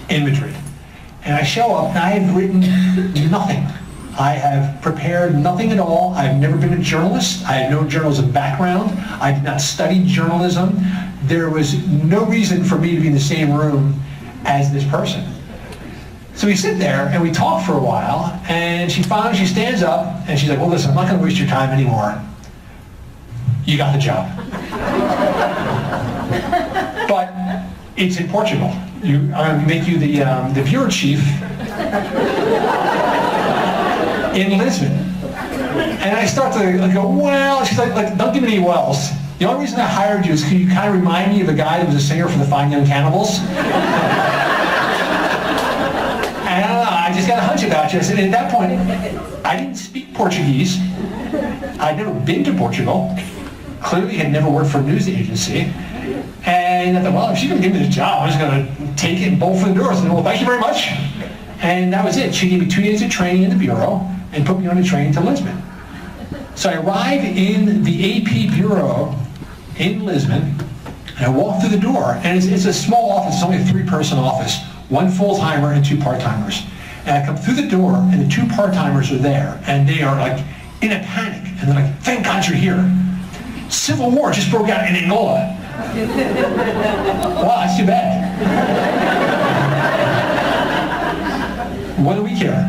in Madrid. And I show up and I have written nothing. I have prepared nothing at all. I've never been a journalist. I have no journalism background. I did not study journalism. There was no reason for me to be in the same room as this person. So we sit there and we talk for a while, and she stands up and she's like, well, listen, I'm not going to waste your time anymore. You got the job. But it's in Portugal. I'm going to make you the bureau chief in Lisbon. And I start to go, well, she's like, don't give me any wells. The only reason I hired you is because you kind of remind me of a guy that was a singer for the Fine Young Cannibals. And I don't know, I just got a hunch about you. I said, at that point, I didn't speak Portuguese. I'd never been to Portugal. Clearly had never worked for a news agency. And I thought, well, if she's going to give me this job, I'm just going to take it and bolt for the door. So I said, well, thank you very much. And that was it. She gave me 2 days of training in the bureau and put me on a train to Lisbon. So I arrive in the AP bureau in Lisbon, and I walk through the door, and it's a small office. It's only a 3-person office, 1 full-timer and 2 part-timers. And I come through the door, and the 2 part-timers are there, and they are like in a panic. And they're like, thank God you're here. Civil war just broke out in Angola. Wow, that's too bad. What do we care?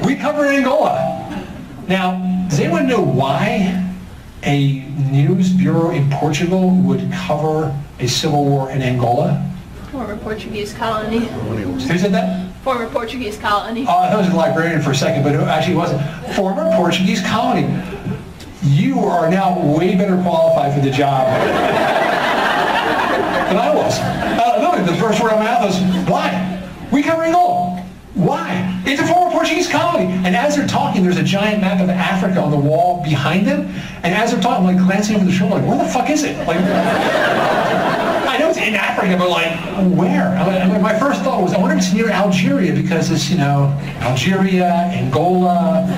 We cover Angola. Now, does anyone know why a news bureau in Portugal would cover a civil war in Angola? Former Portuguese colony. Who said that? Former Portuguese colony. Oh, I thought it was a librarian for a second, but it actually wasn't. Former Portuguese colony. You are now way better qualified for the job than I was. Literally, the first word out of my mouth was, why? We cover Angola. Why? It's a former Portuguese colony. And as they're talking, there's a giant map of Africa on the wall behind them. And as they're talking, I'm like glancing over the shoulder, like, where the fuck is it? Like, I know it's in Africa, but like, where? I mean, my first thought was, I wonder if it's near Algeria, because it's, you know, Algeria, Angola.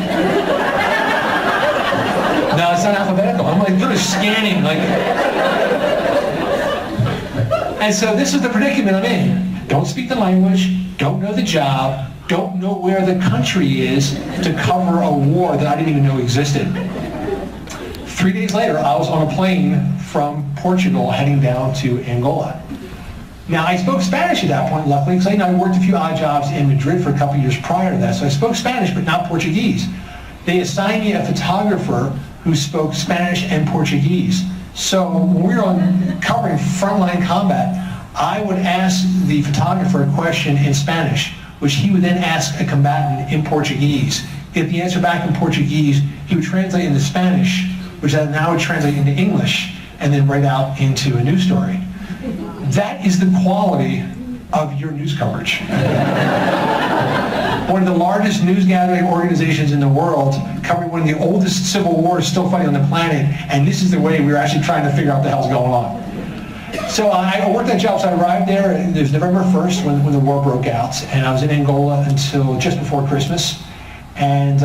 No, it's not alphabetical. I'm like literally scanning, like. And so this is the predicament I'm in. Don't speak the language, don't know the job, don't know where the country is to cover a war that I didn't even know existed. 3 days later, I was on a plane from Portugal heading down to Angola. Now, I spoke Spanish at that point, luckily, because I worked a few odd jobs in Madrid for a couple years prior to that, so I spoke Spanish, but not Portuguese. They assigned me a photographer who spoke Spanish and Portuguese. So when we were covering frontline combat, I would ask the photographer a question in Spanish, which he would then ask a combatant in Portuguese. Get the answer back in Portuguese, he would translate into Spanish, which then now would translate into English, and then write out into a news story. That is the quality of your news coverage. One of the largest news gathering organizations in the world, covering one of the oldest civil wars still fighting on the planet, and this is the way we're actually trying to figure out what the hell's going on. So I worked that job, so I arrived there, it was November 1st when the war broke out, and I was in Angola until just before Christmas, and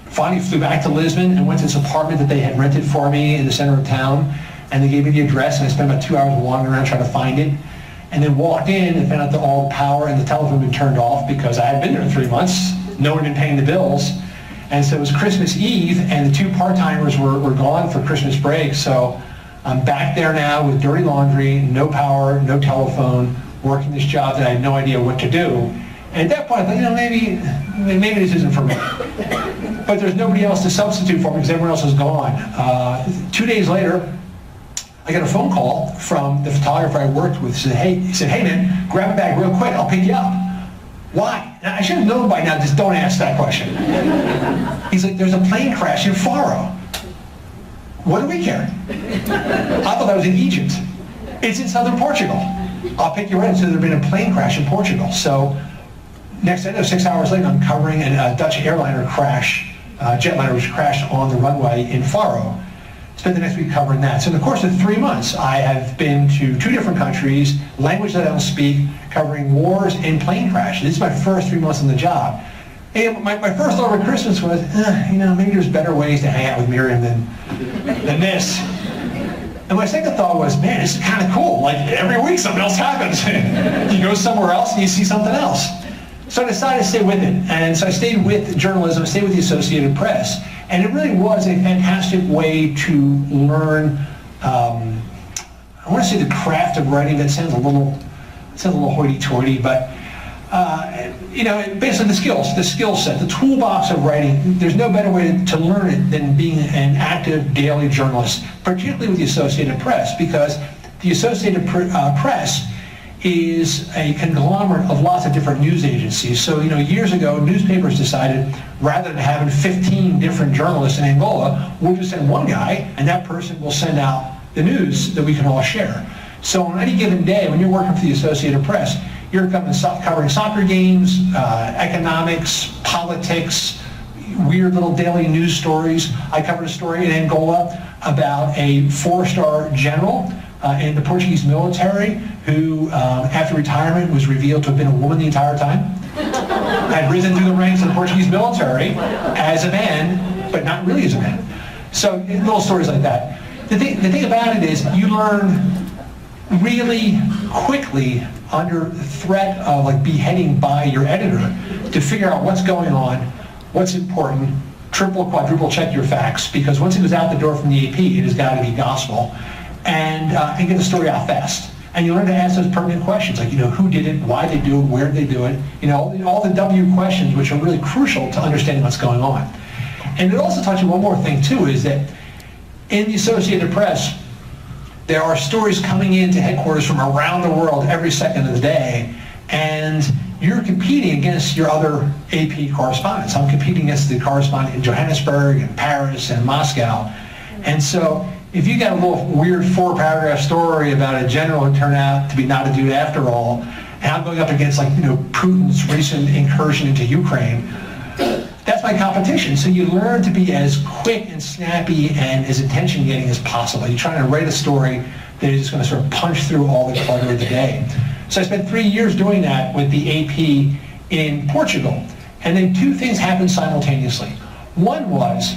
finally flew back to Lisbon and went to this apartment that they had rented for me in the center of town, and they gave me the address, and I spent about 2 hours wandering around trying to find it. And then walked in and found out that all the power and the telephone had been turned off because I had been there in 3 months. No one had been paying the bills. And so it was Christmas Eve, and the 2 part-timers were gone for Christmas break. So I'm back there now with dirty laundry, no power, no telephone, working this job that I had no idea what to do. And at that point I thought, you know, maybe this isn't for me. But there's nobody else to substitute for me because everyone else is gone. 2 days later, I got a phone call from the photographer I worked with. He said, hey man, grab a bag real quick, I'll pick you up. Why? Now, I should have known by now, just don't ask that question. He's like, there's a plane crash in Faro. What do we care? I thought that was in Egypt. It's in southern Portugal. I'll pick you right up. So there'd been a plane crash in Portugal. So next thing I know, 6 hours later, I'm covering a Dutch airliner crash, jetliner which crashed on the runway in Faro. Spent the next week covering that. So in the course of 3 months, I have been to 2 different countries, language that I don't speak, covering wars and plane crashes. This is my first 3 months on the job. And my first thought over Christmas was, you know, maybe there's better ways to hang out with Miriam than this. And my second thought was, man, this is kind of cool. Like every week something else happens. You go somewhere else and you see something else. So I decided to stay with it. And so I stayed with journalism, I stayed with the Associated Press. And it really was a fantastic way to learn, I want to say the craft of writing. That sounds a little hoity-toity, but basically the skill set, the toolbox of writing. There's no better way to learn it than being an active daily journalist, particularly with the Associated Press, because the Associated Press is a conglomerate of lots of different news agencies. So, years ago, newspapers decided, rather than having 15 different journalists in Angola, we'll just send one guy, and that person will send out the news that we can all share. So on any given day, when you're working for the Associated Press, you're covering soccer games, economics, politics, weird little daily news stories. I covered a story in Angola about a 4-star general in the Portuguese military who, after retirement, was revealed to have been a woman the entire time. Had risen through the ranks of the Portuguese military as a man, but not really as a man. So little stories like that. The thing about it is you learn really quickly under threat of like beheading by your editor to figure out what's going on, what's important, triple, quadruple check your facts, because once it goes out the door from the AP, it has got to be gospel, and get the story out fast. And you learn to ask those pertinent questions, like, who did it, why they do it, where did they do it, all the W questions, which are really crucial to understanding what's going on. And it also touches on one more thing too, is that in the Associated Press, there are stories coming into headquarters from around the world every second of the day, and you're competing against your other AP correspondents. I'm competing against the correspondent in Johannesburg and Paris and Moscow. And so if you got a little weird 4-paragraph story about a general who turned out to be not a dude after all, and I'm going up against Putin's recent incursion into Ukraine, that's my competition. So you learn to be as quick and snappy and as attention-getting as possible. You're trying to write a story that is just going to sort of punch through all the clutter of the day. So I spent 3 years doing that with the AP in Portugal. And then 2 things happened simultaneously. One was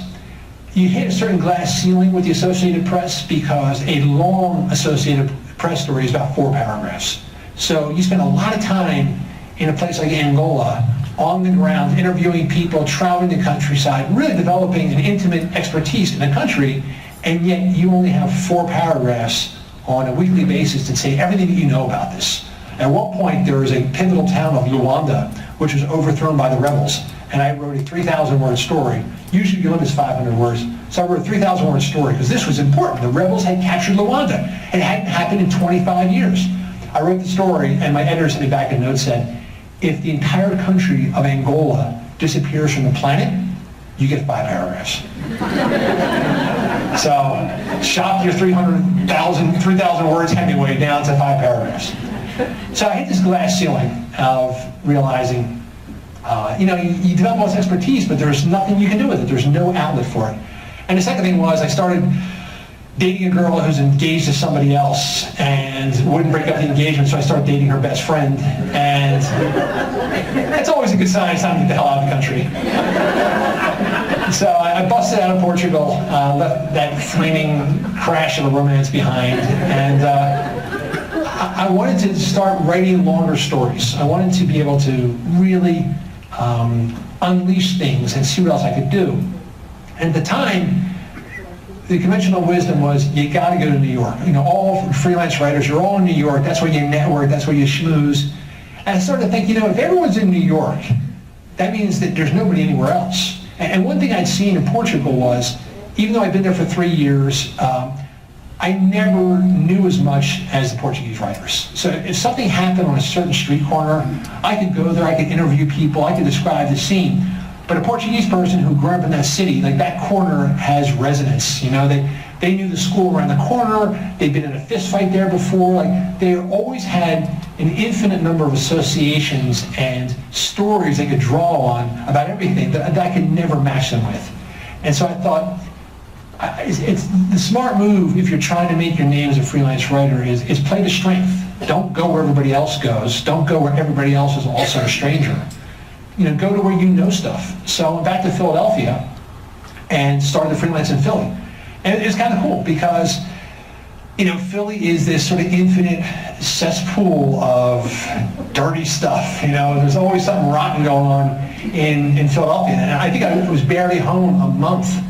you hit a certain glass ceiling with the Associated Press because a long Associated Press story is about 4 paragraphs. So you spend a lot of time in a place like Angola, on the ground, interviewing people, traveling the countryside, really developing an intimate expertise in the country, and yet you only have 4 paragraphs on a weekly basis to say everything that you know about this. At one point, there was a pivotal town of Luanda, which was overthrown by the rebels, and I wrote a 3,000-word story. Usually your limit is 500 words. So I wrote a 3,000-word story because this was important. The rebels had captured Luanda. It hadn't happened in 25 years. I wrote the story, and my editor sent me back a note said, if the entire country of Angola disappears from the planet, you get 5 paragraphs. So shop your 3,000 words Hemingway down to 5 paragraphs. So I hit this glass ceiling of realizing, you develop all this expertise, but there's nothing you can do with it. There's no outlet for it. And the second thing was I started dating a girl who's engaged to somebody else and wouldn't break up the engagement, so I started dating her best friend. And that's always a good sign. It's time to get the hell out of the country. So I busted out of Portugal, left that flaming crash of a romance behind, and I wanted to start writing longer stories. I wanted to be able to really unleash things and see what else I could do. And at the time, the conventional wisdom was you got to go to New York. All freelance writers, you're all in New York. That's where you network. That's where you schmooze. And I started to think, if everyone's in New York, that means that there's nobody anywhere else. And one thing I'd seen in Portugal was, even though I'd been there for 3 years, I never knew as much as the Portuguese writers. So if something happened on a certain street corner, I could go there, I could interview people, I could describe the scene. But a Portuguese person who grew up in that city, like that corner has resonance. They knew the school around the corner, they'd been in a fist fight there before, they always had an infinite number of associations and stories they could draw on about everything that I could never match them with. And so I thought, it's the smart move if you're trying to make your name as a freelance writer is play to strength. Don't go where everybody else goes. Don't go where everybody else is also a stranger. Go to where you know stuff. So I went back to Philadelphia and started to freelance in Philly. And it's kind of cool because Philly is this sort of infinite cesspool of dirty stuff. There's always something rotten going on in Philadelphia. And I think I was barely home a month,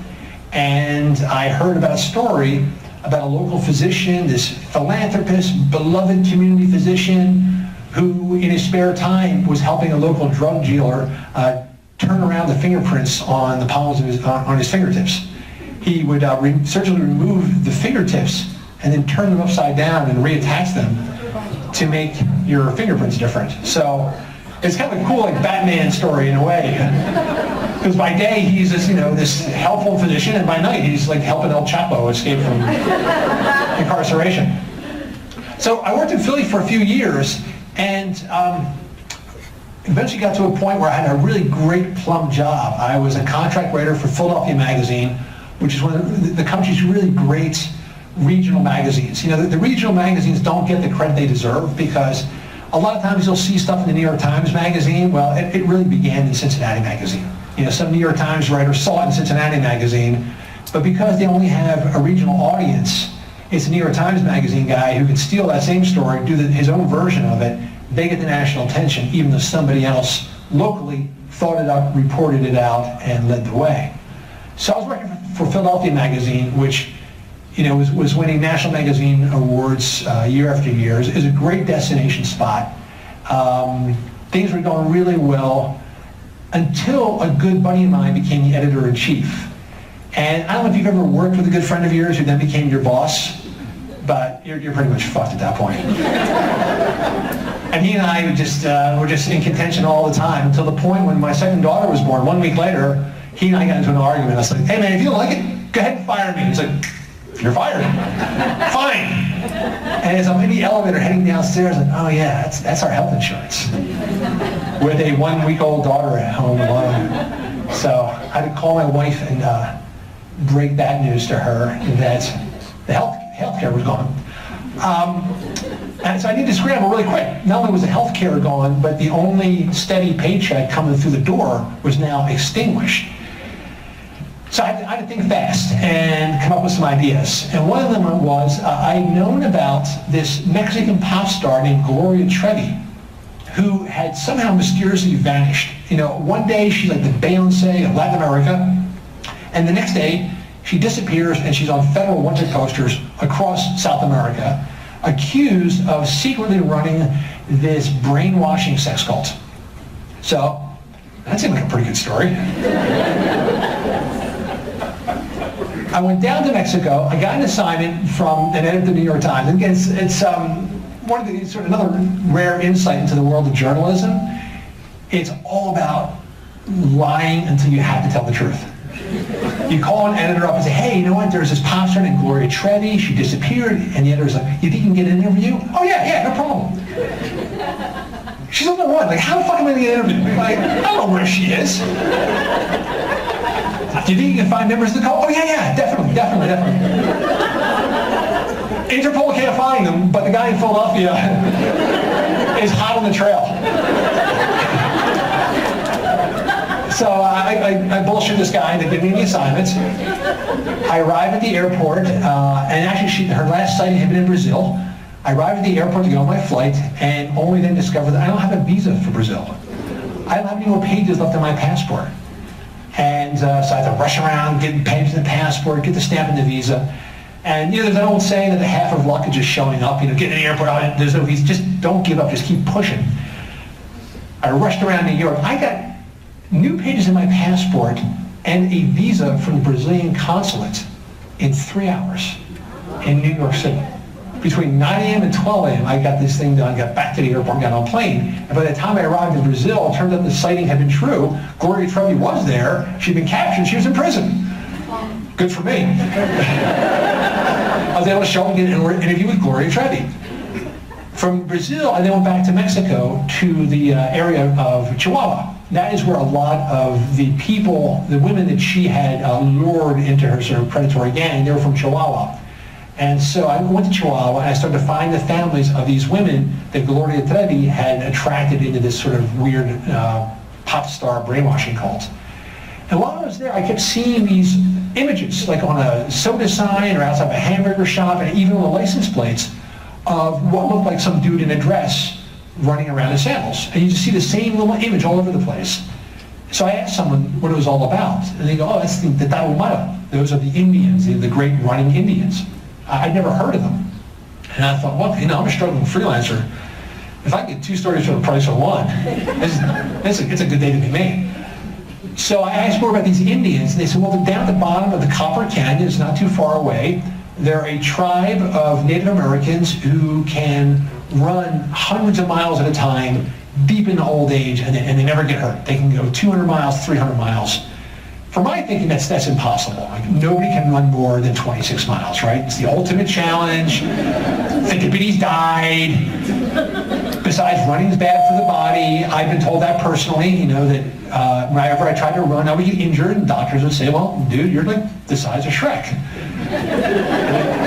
and I heard about a story about a local physician, this philanthropist, beloved community physician, who in his spare time was helping a local drug dealer turn around the fingerprints on the palms of on his fingertips. He would surgically remove the fingertips and then turn them upside down and reattach them to make your fingerprints different. So it's kind of a cool, like, Batman story in a way. Because by day he's this helpful physician, and by night he's like helping El Chapo escape from incarceration. So I worked in Philly for a few years, and eventually got to a point where I had a really great plum job. I was a contract writer for Philadelphia Magazine, which is one of the country's really great regional magazines. The regional magazines don't get the credit they deserve, because a lot of times you'll see stuff in the New York Times Magazine. Well, it really began in Cincinnati Magazine. Some New York Times writer saw it in Cincinnati Magazine, but because they only have a regional audience, it's a New York Times Magazine guy who could steal that same story, do his own version of it. They get the national attention, even though somebody else locally thought it up, reported it out, and led the way. So I was working for Philadelphia Magazine, which was winning national magazine awards year after year. It was a great destination spot. Things were going really well until a good buddy of mine became the editor-in-chief. And I don't know if you've ever worked with a good friend of yours who then became your boss, but you're pretty much fucked at that point. And he and I were just in contention all the time, until the point when my second daughter was born. 1 week later, he and I got into an argument. I was like, hey man, if you don't like it, go ahead and fire me. He's like, you're fired. Fine. And as I'm in the elevator heading downstairs, like, oh yeah, that's our health insurance. With a 1 week old daughter at home alone. So I had to call my wife and break that news to her, that the health care was gone. And so I needed to scramble really quick. Not only was the health care gone, but the only steady paycheck coming through the door was now extinguished. So I had to think fast and come up with some ideas. And one of them was, I'd known about this Mexican pop star named Gloria Trevi, who had somehow mysteriously vanished. One day she's like the Beyoncé of Latin America, and the next day she disappears and she's on federal wanted posters across South America, accused of secretly running this brainwashing sex cult. So that seemed like a pretty good story. I went down to Mexico. I got an assignment from an editor of the New York Times. And again, it's one of the sort of another rare insight into the world of journalism. It's all about lying until you have to tell the truth. You call an editor up and say, hey, you know what? There's this pop star named Gloria Trevi. She disappeared. And the editor's like, you think you can get an interview? Oh yeah, no problem. She's on the run. Like, how the fuck am I going to get an interview? Like, I don't know where she is. Do you think you can find members of the cult? Oh yeah, definitely. Interpol can't find them, but the guy in Philadelphia is hot on the trail. So I bullshit this guy into giving me the assignments. I arrive at the airport, and actually her last sighting had been in Brazil. I arrive at the airport to get on my flight, and only then discover that I don't have a visa for Brazil. I don't have any more pages left on my passport. And so I have to rush around, get pages in the passport, get the stamp in the visa. And there's an old saying that the half of luck is just showing up. Get in the airport, there's no visa. Just don't give up, just keep pushing. I rushed around New York. I got new pages in my passport and a visa from the Brazilian consulate in 3 hours in New York City. Between 9 a.m. and 12 a.m. I got this thing done, got back to the airport, got on a plane. And by the time I arrived in Brazil, it turned out the sighting had been true. Gloria Trevi was there. She'd been captured. She was in prison. Good for me. I was able to show up and get an interview with Gloria Trevi. From Brazil, I then went back to Mexico to the area of Chihuahua. That is where a lot of the people, the women that she had lured into her sort of predatory gang, they were from Chihuahua. And so I went to Chihuahua and I started to find the families of these women that Gloria Trevi had attracted into this sort of weird pop star brainwashing cult. And while I was there, I kept seeing these images, like on a soda sign or outside of a hamburger shop, and even on the license plates, of what looked like some dude in a dress running around in sandals. And you just see the same little image all over the place. So I asked someone what it was all about, and they go, oh, that's the Tarahumara. Those are the Indians, the great running Indians. I'd never heard of them. And I thought, well, I'm a struggling freelancer. If I get 2 stories for the price of 1, it's a good day to be me. So I asked more about these Indians, and they said, well, they're down at the bottom of the Copper Canyon. It's not too far away. They're a tribe of Native Americans who can run hundreds of miles at a time, deep into old age, and they never get hurt. They can go 200 miles, 300 miles. For my thinking, that's impossible. Like, nobody can run more than 26 miles, right? It's the ultimate challenge. Think of he's died. Besides, running is bad for the body. I've been told that personally, that whenever I tried to run, I would get injured, and doctors would say, well, dude, you're like the size of Shrek.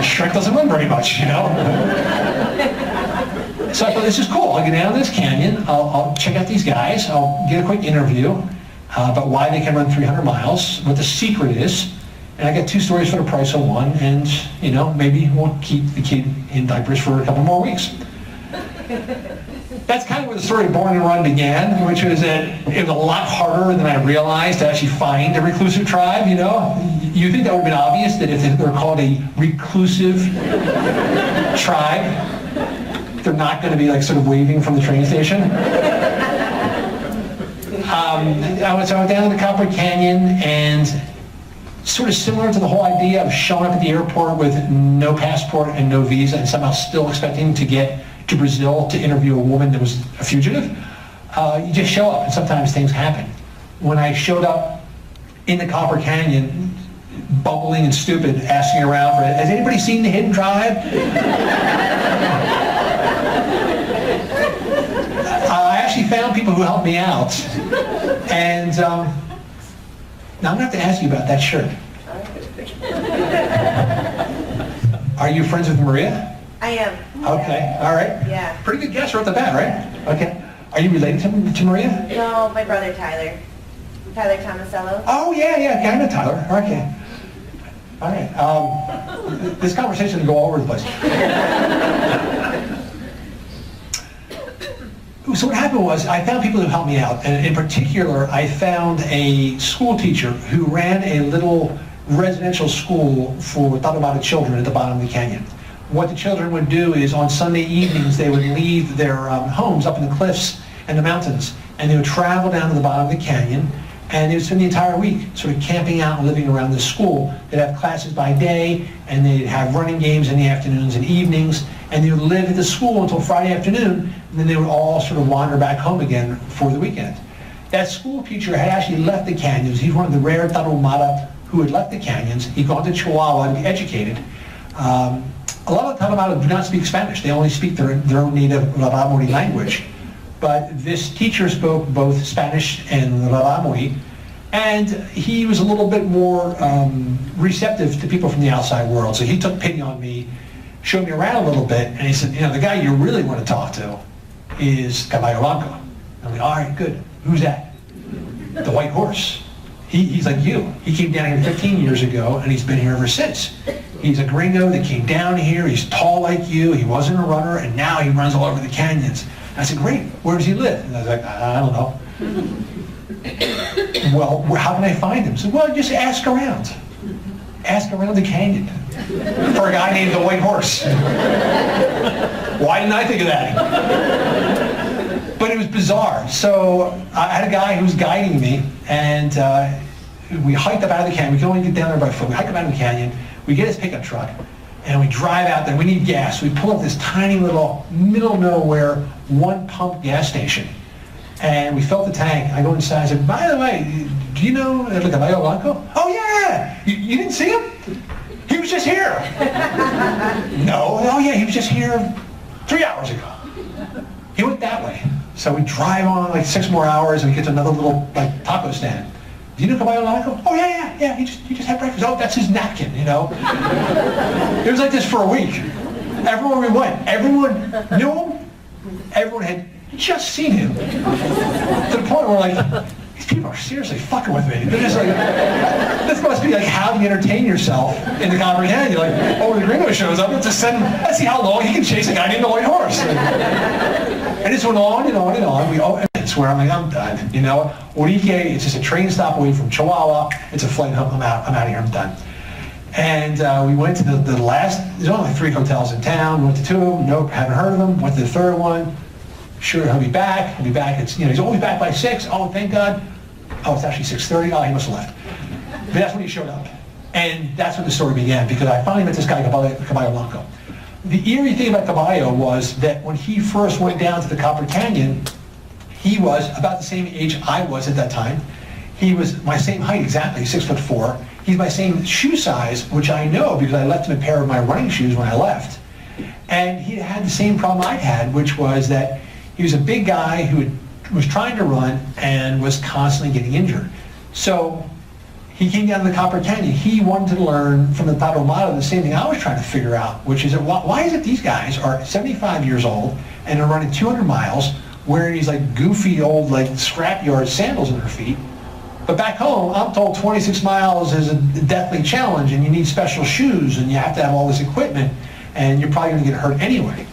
Shrek doesn't run very much, So I thought, this is cool. I'll get down this canyon, I'll check out these guys, I'll get a quick interview about why they can run 300 miles, what the secret is, and I got 2 stories for the price of 1, and, maybe we'll keep the kid in diapers for a couple more weeks. That's kind of where the story of Born and Run began, which was that it was a lot harder than I realized to actually find a reclusive tribe, You think that would have been obvious, that if they're called a reclusive tribe, they're not going to be like sort of waving from the train station. I went down to Copper Canyon, and sort of similar to the whole idea of showing up at the airport with no passport and no visa and somehow still expecting to get to Brazil to interview a woman that was a fugitive. You just show up, and sometimes things happen. When I showed up in the Copper Canyon, bumbling and stupid, asking around for, has anybody seen the Hidden Tribe? I actually found people who helped me out. And now I'm going to have to ask you about that shirt. Are you friends with Maria? I am. Okay, all right. Yeah. Pretty good guess right off the bat, right? Okay. Are you related to Maria? No, my brother Tyler. Tyler Tomasello. Oh, yeah, I know Tyler. Okay. All right. This conversation will go all over the place. So what happened was I found people who helped me out. And in particular, I found a school teacher who ran a little residential school for Tarahumara children at the bottom of the canyon. What the children would do is on Sunday evenings, they would leave their homes up in the cliffs and the mountains, and they would travel down to the bottom of the canyon, and they would spend the entire week sort of camping out and living around the school. They'd have classes by day, and they'd have running games in the afternoons and evenings, and they would live at the school until Friday afternoon, and then they would all sort of wander back home again for the weekend. That school teacher had actually left the canyons. He's one of the rare Tarahumara who had left the canyons. He'd gone to Chihuahua to be educated. A lot of Tarahumara do not speak Spanish. They only speak their own native Raramuri language. But this teacher spoke both Spanish and Raramuri, and he was a little bit more receptive to people from the outside world. So he took pity on me, showed me around a little bit, and he said, the guy you really want to talk to is Caballo. I'm like, all right, good. Who's that? The white horse. He's like you. He came down here 15 years ago, and he's been here ever since. He's a gringo that came down here. He's tall like you. He wasn't a runner, and now he runs all over the canyons. I said, great. Where does he live? And I was like, I don't know. Well, how can I find him? I said, well, just ask around. Ask around the canyon for a guy named the White Horse. Why didn't I think of that? But it was bizarre. So I had a guy who was guiding me, and we hiked up out of the canyon. We could only get down there by foot. We hiked up out of the canyon. We get his pickup truck, and we drive out there. We need gas. We pull up this tiny little middle nowhere, one-pump gas station. And we filled the tank. I go inside. I said, by the way, do you know El Caballo Blanco? Oh, yeah. You didn't see him? He was just here. No. Oh, yeah, he was just here 3 hours ago. He went that way. So we drive on like 6 more hours, and we get to another little taco stand. Do you know Caballo Blanco? Oh, yeah. He just had breakfast. Oh, that's his napkin, It was like this for a week. Everywhere we went, everyone knew him. Everyone had just seen him. To the point where, these people people are seriously fucking with me. They're just like, this must be like how you entertain yourself in the Copper Canyon. You're like, oh, the gringo shows up, let's just send him, let's see how long he can chase a guy named the White Horse. And this went on and on and on. It's where I'm like, I'm done. You know, Orique, it's just a train stop away from Chihuahua. It's a flight home. I'm out of here. I'm done. And we went to the last. There's only like 3 hotels in town. Went to 2 of them. Nope, haven't heard of them. Went to the 3rd one. Sure, he'll be back. He'll be back. It's, you know, he's always back by 6. Oh, thank God. Oh, it's actually 6:30. Oh, he must have left. But that's when he showed up. And that's when the story began, because I finally met this guy, Caballo Blanco. The eerie thing about Caballo was that when he first went down to the Copper Canyon, he was about the same age I was at that time. He was my same height exactly, 6'4". He's my same shoe size, which I know because I left him a pair of my running shoes when I left. And he had the same problem I'd had, which was that he was a big guy who was trying to run and was constantly getting injured. So he came down to the Copper Canyon. He wanted to learn from the Tarahumara the same thing I was trying to figure out, which is that why is it these guys are 75 years old and are running 200 miles wearing these like goofy old like scrapyard sandals in their feet. But back home, I'm told 26 miles is a deathly challenge and you need special shoes and you have to have all this equipment and you're probably going to get hurt anyway.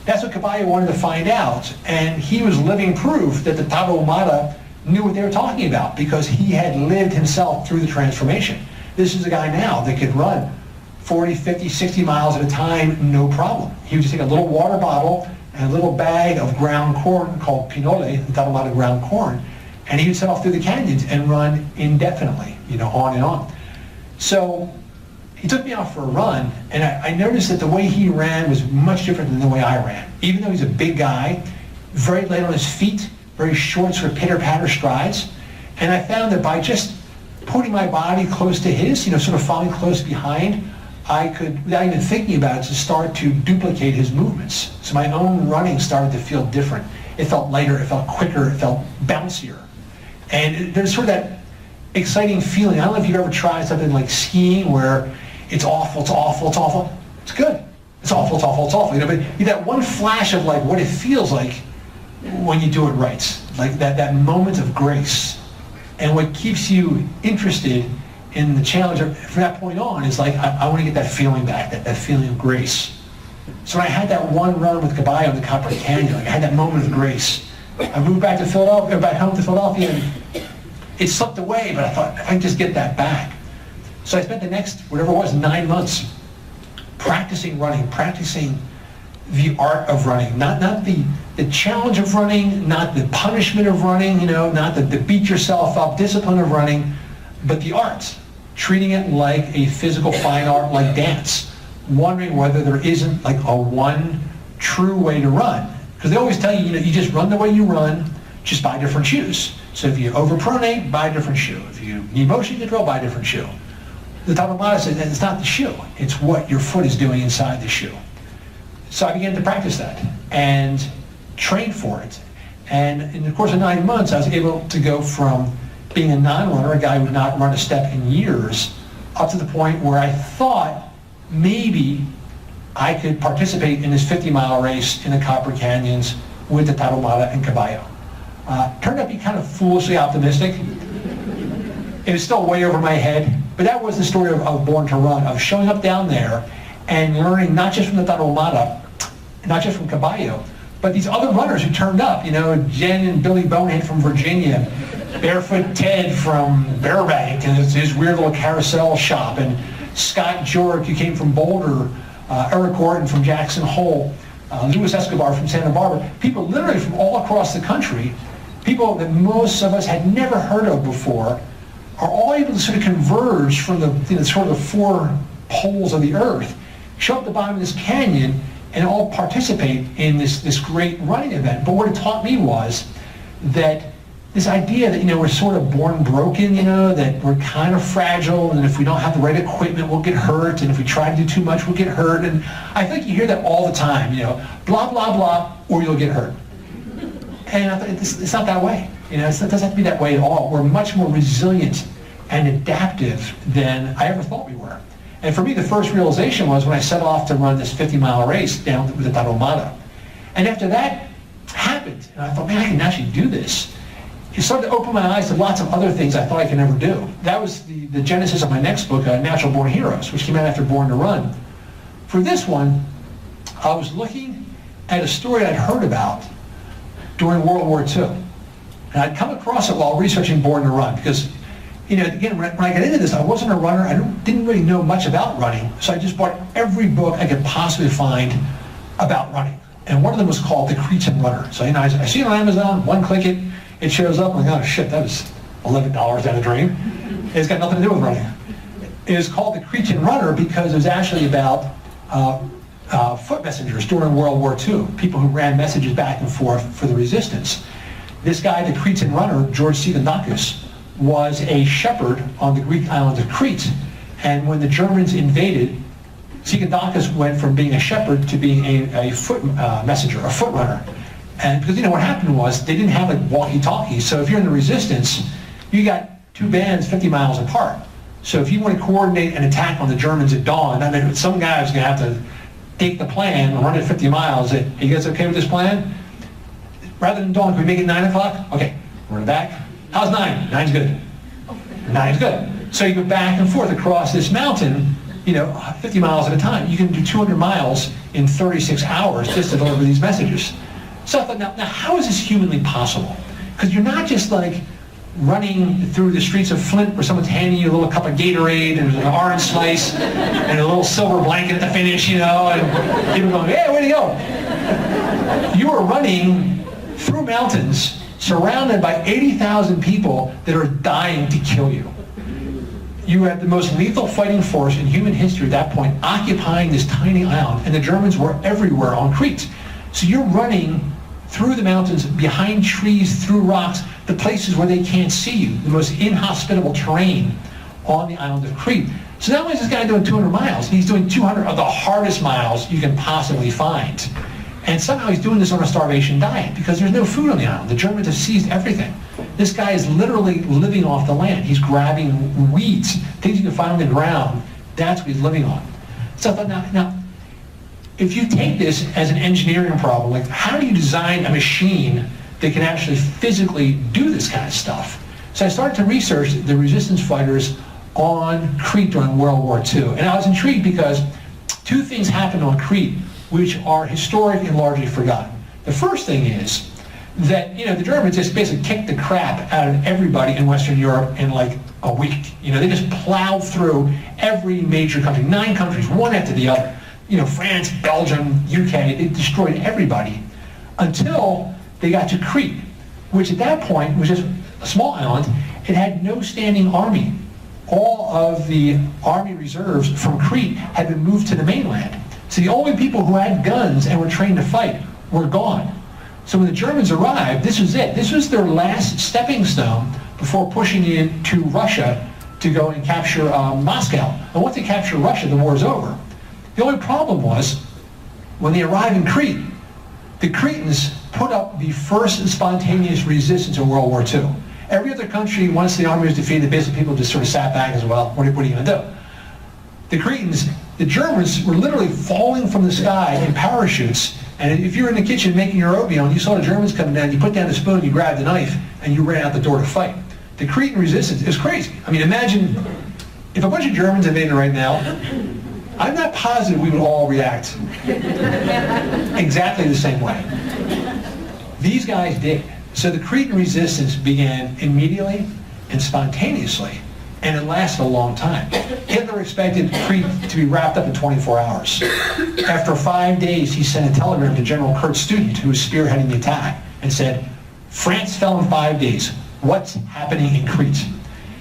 That's what Caballo wanted to find out, and he was living proof that the Tarahumara knew what they were talking about because he had lived himself through the transformation. This is a guy now that could run 40, 50, 60 miles at a time, no problem. He would just take a little water bottle and a little bag of ground corn called pinole, the Tarahumara ground corn, and he would set off through the canyons and run indefinitely, you know, on and on. So he took me out for a run, and I noticed that the way he ran was much different than the way I ran. Even though he's a big guy, very light on his feet, very short, sort of pitter-patter strides, and I found that by just putting my body close to his, you know, sort of following close behind, I could, without even thinking about it, to start to duplicate his movements. So my own running started to feel different. It felt lighter, it felt quicker, it felt bouncier. And there's sort of that exciting feeling. I don't know if you've ever tried something like skiing where it's awful, it's awful, it's awful. It's good. It's awful, it's awful, it's awful. You know, but you that one flash of like what it feels like when you do it right. Like that moment of grace. And what keeps you interested in the challenge from that point on is like, I want to get that feeling back, that feeling of grace. So when I had that one run with Caballo in the Copper Canyon, like I had that moment of grace. I moved back to Philadelphia, back home to Philadelphia, and it slipped away, but I thought, if I can just get that back. So I spent the next, whatever it was, 9 months practicing running, practicing the art of running, not the challenge of running, not the punishment of running, you know, not the beat yourself up discipline of running, but the art, treating it like a physical fine art, like dance, wondering whether there isn't like a one true way to run. Because they always tell you, you know, you just run the way you run, just buy different shoes. So if you overpronate, buy a different shoe. If you need motion control, buy a different shoe. The Tarahumara says that it's not the shoe, it's what your foot is doing inside the shoe. So I began to practice that and train for it. And in the course of 9 months, I was able to go from being a non-runner, a guy who would not run a step in years, up to the point where I thought maybe I could participate in this 50-mile race in the Copper Canyons with the Tarahumara and Caballo. Turned out to be kind of foolishly optimistic. It was still way over my head, but that was the story of Born to Run, of showing up down there and learning not just from the Tarahumara, not just from Caballo, but these other runners who turned up, you know, Jen and Billy Bonehead from Virginia, Barefoot Ted from Burbank and his weird little carousel shop, and Scott Jork, who came from Boulder, Eric Gordon from Jackson Hole, Luis Escobar from Santa Barbara, people literally from all across the country, people that most of us had never heard of before, are all able to sort of converge from the, you know, sort of the 4 poles of the earth, show up at the bottom of this canyon, and all participate in this great running event. But what it taught me was that this idea that, you know, we're sort of born broken, you know, that we're kind of fragile, and if we don't have the right equipment, we'll get hurt, and if we try to do too much, we'll get hurt. And I think you hear that all the time, you know, blah, blah, blah, or you'll get hurt. And I thought, it's not that way. You know, it doesn't have to be that way at all. We're much more resilient and adaptive than I ever thought we were. And for me, the first realization was when I set off to run this 50-mile race down with the Tarahumara. And after that happened, and I thought, man, I can actually do this. it started to open my eyes to lots of other things I thought I could never do. That was the genesis of my next book, Natural Born Heroes, which came out after Born to Run. For this one, I was looking at a story I'd heard about during World War II. And I'd come across it while researching Born to Run, because, you know, again, when I got into this, I wasn't a runner. I didn't really know much about running, so I just bought every book I could possibly find about running. And one of them was called The Cretan Runner. So, you know, I see it on Amazon, one click it, it shows up, I'm like, oh shit, that was $11 down the drain. It's got nothing to do with running. It is called The Cretan Runner because it was actually about foot messengers during World War II, people who ran messages back and forth for the resistance. This guy, the Cretan runner, George Sigandakis, was a shepherd on the Greek island of Crete. And when the Germans invaded, Sigandakis went from being a shepherd to being a foot messenger, a foot runner. And because, you know, what happened was they didn't have like walkie-talkies. So if you're in the resistance, you got two bands 50 miles apart. So if you want to coordinate an attack on the Germans at dawn, I mean, some guy's going to have to take the plan and run it 50 miles. Are you guys okay with this plan? Rather than dawn, can we make it 9 o'clock? Okay, run back. How's 9? 9's good. 9's good. So you go back and forth across this mountain, you know, 50 miles at a time. You can do 200 miles in 36 hours just to deliver these messages. So I thought, now how is this humanly possible? Because you're not just like running through the streets of Flint where someone's handing you a little cup of Gatorade and there's an orange slice and a little silver blanket at the finish, you know, and people going, hey, way to go. You are running through mountains surrounded by 80,000 people that are dying to kill you. You had the most lethal fighting force in human history at that point occupying this tiny island, and the Germans were everywhere on Crete. So you're running through the mountains, behind trees, through rocks, the places where they can't see you, the most inhospitable terrain on the island of Crete. So not only is this guy doing 200 miles, he's doing 200 of the hardest miles you can possibly find. And somehow he's doing this on a starvation diet because there's no food on the island. The Germans have seized everything. This guy is literally living off the land. He's grabbing weeds, things you can find on the ground. That's what he's living on. So I thought, now, if you take this as an engineering problem, like how do you design a machine that can actually physically do this kind of stuff? So I started to research the resistance fighters on Crete during World War II. And I was intrigued because two things happened on Crete which are historic and largely forgotten. The first thing is that, you know, the Germans just basically kicked the crap out of everybody in Western Europe in like a week. You know, they just plowed through every major country, 9 countries, one after the other. You know, France, Belgium, UK, they destroyed everybody until they got to Crete, which at that point was just a small island. It had no standing army. All of the army reserves from Crete had been moved to the mainland. So the only people who had guns and were trained to fight were gone. So when the Germans arrived, this was it. This was their last stepping stone before pushing into Russia to go and capture Moscow. And once they capture Russia, the war's over. The only problem was, when they arrived in Crete, the Cretans put up the first spontaneous resistance in World War II. Every other country, once the army was defeated, basically people just sort of sat back as well. What are you going to do? The Cretans, the Germans were literally falling from the sky in parachutes. And if you're in the kitchen making your oatmeal and you saw the Germans coming down, you put down the spoon, you grabbed the knife, and you ran out the door to fight. The Cretan resistance is crazy. I mean, imagine if a bunch of Germans invaded right now, I'm not positive we would all react exactly the same way. These guys did. So the Cretan resistance began immediately and spontaneously, and it lasted a long time. Hitler expected Crete to be wrapped up in 24 hours. After 5 days, he sent a telegram to General Kurt Student, who was spearheading the attack, and said, France fell in 5 days. What's happening in Crete?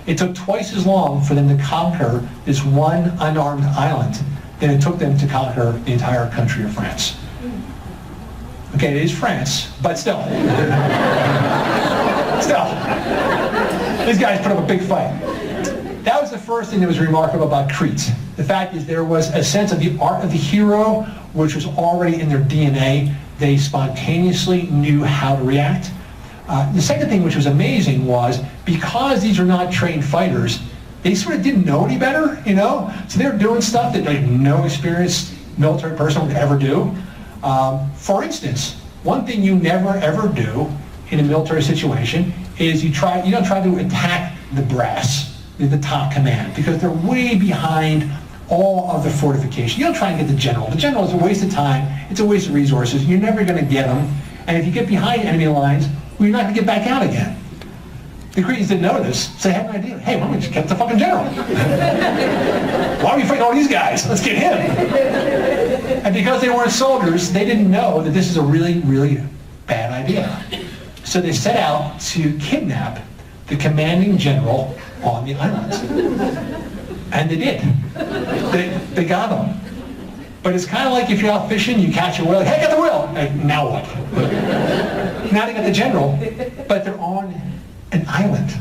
It took twice as long for them to conquer this one unarmed island than it took them to conquer the entire country of France. Okay, it is France, but still. Still. These guys put up a big fight. That was the first thing that was remarkable about Crete. The fact is there was a sense of the art of the hero, which was already in their DNA. They spontaneously knew how to react. The second thing which was amazing was, because these are not trained fighters, they sort of didn't know any better, you know? So they were doing stuff that like no experienced military person would ever do. For instance, one thing you never ever do in a military situation is you don't try to attack the brass, the top command, because they're way behind all of the fortification. You don't try and get the general. The general is a waste of time. It's a waste of resources. You're never going to get them. And if you get behind enemy lines, well, you're not going to get back out again. The Cretans didn't know this, so they had an idea. Hey, why don't we just get the fucking general? Why are we fighting all these guys? Let's get him. And because they weren't soldiers, they didn't know that this is a really, really bad idea. So they set out to kidnap the commanding general on the island. And they did. They got him. But it's kind of like if you're out fishing, you catch a whale, hey, get the whale! And now what? Now they got the general, but they're on an island.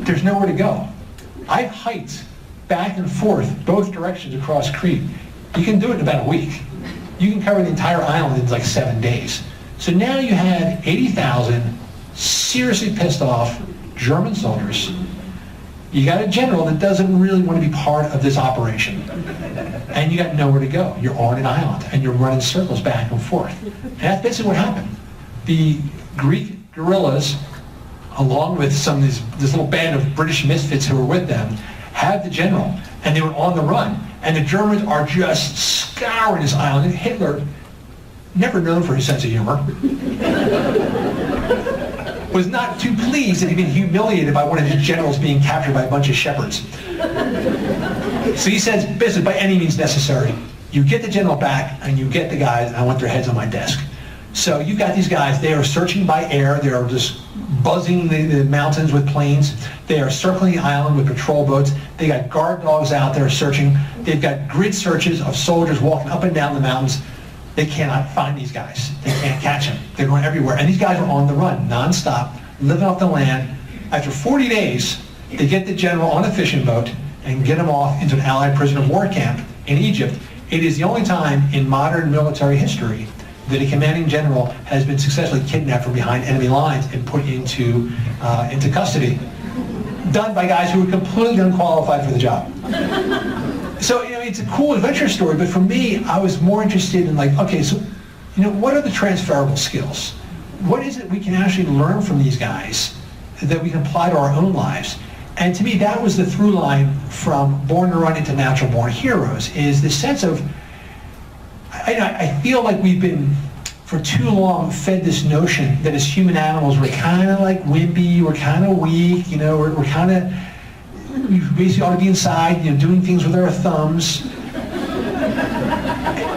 There's nowhere to go. I've hiked back and forth both directions across Crete. You can do it in about a week. You can cover the entire island in like 7 days. So now you had 80,000 seriously pissed off German soldiers. You got a general that doesn't really want to be part of this operation. And you got nowhere to go. You're on an island and you're running circles back and forth. And that's basically what happened. The Greek guerrillas, along with this little band of British misfits who were with them, had the general, and they were on the run. And the Germans are just scouring this island. And Hitler, never known for his sense of humor, was not too pleased that he'd been humiliated by one of his generals being captured by a bunch of shepherds. So he says, basically, by any means necessary, you get the general back and you get the guys, and I want their heads on my desk. So you've got these guys, they are searching by air, they are just buzzing the mountains with planes, they are circling the island with patrol boats, they got guard dogs out there searching, they've got grid searches of soldiers walking up and down the mountains. They cannot find these guys. They can't catch them. They're going everywhere. And these guys are on the run, nonstop, living off the land. After 40 days, they get the general on a fishing boat and get him off into an Allied prisoner of war camp in Egypt. It is the only time in modern military history that a commanding general has been successfully kidnapped from behind enemy lines and put into custody. Done by guys who were completely unqualified for the job. So, it's a cool adventure story, but for me, I was more interested in okay, so, what are the transferable skills? What is it we can actually learn from these guys that we can apply to our own lives? And to me, that was the through line from Born to Run into Natural Born Heroes, is this sense of, I feel like we've been, for too long, fed this notion that as human animals, we're kind of like wimpy, we're kind of weak, we're kind of, we basically ought to be inside, doing things with our thumbs.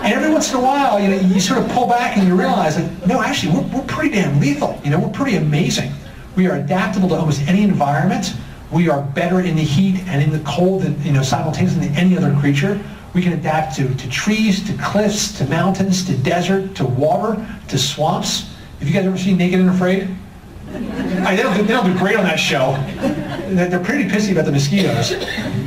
And every once in a while, you sort of pull back and you realize that, no, actually, we're pretty damn lethal. We're pretty amazing. We are adaptable to almost any environment. We are better in the heat and in the cold than, simultaneously than any other creature. We can adapt to trees, to cliffs, to mountains, to desert, to water, to swamps. Have you guys ever seen Naked and Afraid? They don't do great on that show. They're pretty pissy about the mosquitoes.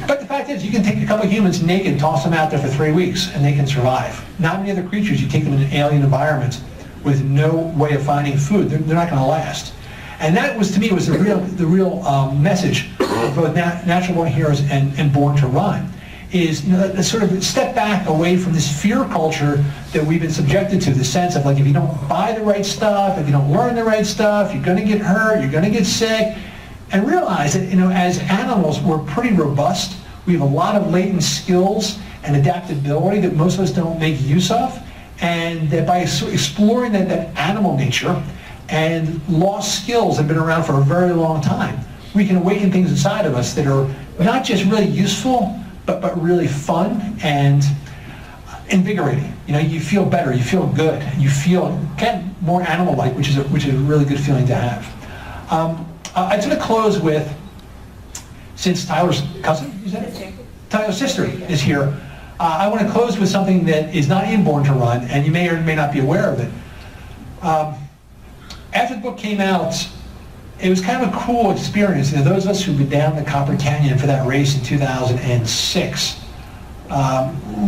But the fact is, you can take a couple of humans naked, toss them out there for 3 weeks, and they can survive. Not many other creatures, you take them in an alien environment with no way of finding food, they're not going to last. And that was, to me, was the real message of both Natural Born Heroes and Born to Run. Is a sort of step back away from this fear culture that we've been subjected to, the sense of if you don't buy the right stuff, if you don't learn the right stuff, you're going to get hurt, you're going to get sick, and realize that as animals we're pretty robust. We have a lot of latent skills and adaptability that most of us don't make use of, and that by exploring that animal nature and lost skills that have been around for a very long time, we can awaken things inside of us that are not just really useful, but really fun and invigorating. You feel better, you feel good, you feel kind of more animal-like, which is a really good feeling to have. I'd sort of close with, since Tyler's cousin, is that it? Tyler's sister is here, I want to close with something that is not in Born to Run, and you may or may not be aware of it. After the book came out, it was kind of a cool experience. Those of us who've been down the Copper Canyon for that race in 2006